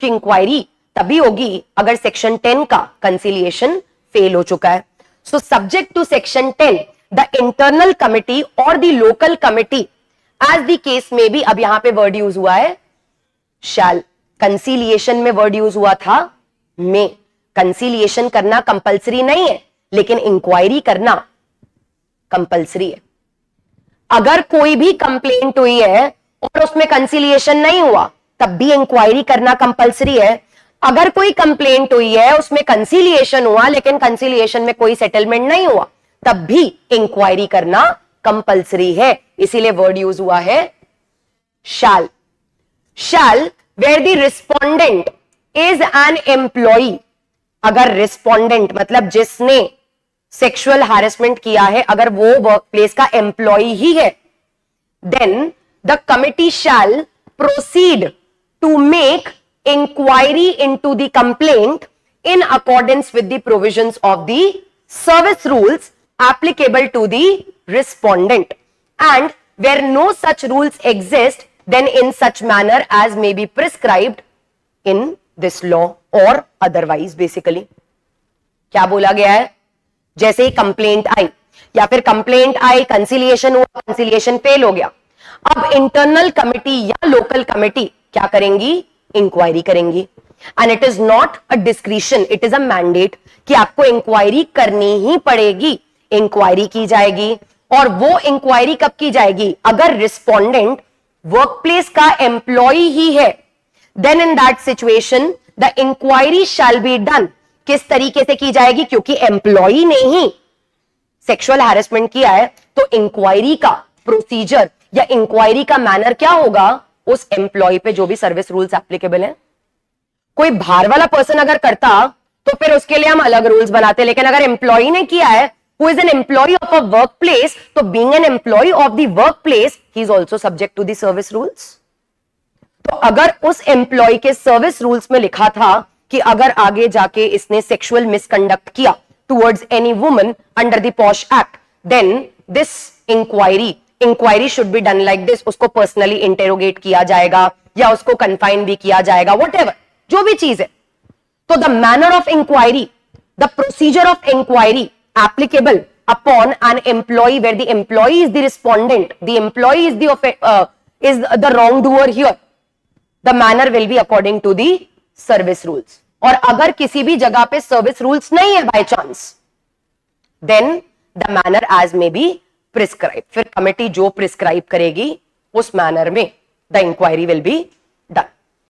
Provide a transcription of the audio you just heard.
कि इंक्वायरी तभी होगी अगर सेक्शन 10 का कंसिलिएशन फेल हो चुका है. So subject to section 10 the internal committee और the local committee as the case में भी, अब यहां पे वर्ड यूज हुआ है शैल. कंसिलिएशन में वर्ड यूज हुआ था में. कंसिलिएशन करना कंपलसरी नहीं है, लेकिन इंक्वायरी करना कंपलसरी है. अगर कोई भी कंप्लेंट हुई है और उसमें कंसिलिएशन नहीं हुआ, तब भी इंक्वायरी करना कंपलसरी है. अगर कोई कंप्लेंट हुई है उसमें कंसिलिएशन हुआ लेकिन कंसिलिएशन में कोई सेटलमेंट नहीं हुआ, तब भी इंक्वायरी करना कंपलसरी है. इसीलिए वर्ड यूज हुआ है shall. Shall where the respondent is an employee. अगर रिस्पोंडेंट मतलब जिसने सेक्सुअल हैरेसमेंट किया है, अगर वो वर्क प्लेस का एम्प्लॉई ही है, then the committee shall proceed to make inquiry into the complaint in accordance with the provisions of the service rules applicable to the respondent, and where no such rules exist, then in such manner as may be prescribed in this law or otherwise. Basically क्या बोला गया है, जैसे ही complaint आई या फिर complaint आई, conciliation हुआ, conciliation fail हो गया, अब इंटरनल कमिटी या लोकल कमिटी क्या करेंगी, इंक्वायरी करेंगी. And it is not a discretion, it is a mandate कि आपको इंक्वायरी करनी ही पड़ेगी. इंक्वायरी की जाएगी, और वो इंक्वायरी कब की जाएगी, अगर रिस्पोंडेंट वर्कप्लेस का एम्प्लॉय ही है, then in that situation the inquiry shall be done. किस तरीके से की जाएगी, क्योंकि एम्प्लॉय ने ही सेक्सुअल हैरेसमेंट किया है, तो इंक्वायरी का प्रोसीजर या इंक्वायरी का मैनर क्या होगा, उस एम्प्लॉय पे जो भी सर्विस रूल्स एप्लीकेबल है. कोई बाहर वाला पर्सन अगर करता तो फिर उसके लिए हम अलग रूल्स बनाते, लेकिन अगर एम्प्लॉय ने किया है, who is an employee of a workplace, तो being an employee of the workplace, he is also subject to the service rules. तो अगर उस एम्प्लॉय के सर्विस रूल्स में लिखा था कि अगर आगे जाके इसने सेक्सुअल मिसकंडक्ट किया towards any woman under the POSH act, then this inquiry should be done like this. उसको पर्सनली इंटेरोगेट किया जाएगा या उसको कन्फाइन भी किया जाएगा, व्हाटएवर जो भी चीज है. तो the manner of inquiry, the procedure of inquiry applicable upon an employee where the employee is the respondent, the employee is the wrongdoer here, the manner will be according to the service rules. और अगर किसी भी जगह पे service rules नहीं है by chance, then the manner as may be prescribe. फिर committee जो प्रिस्क्राइब करेगी उस मैनर में the inquiry will be done.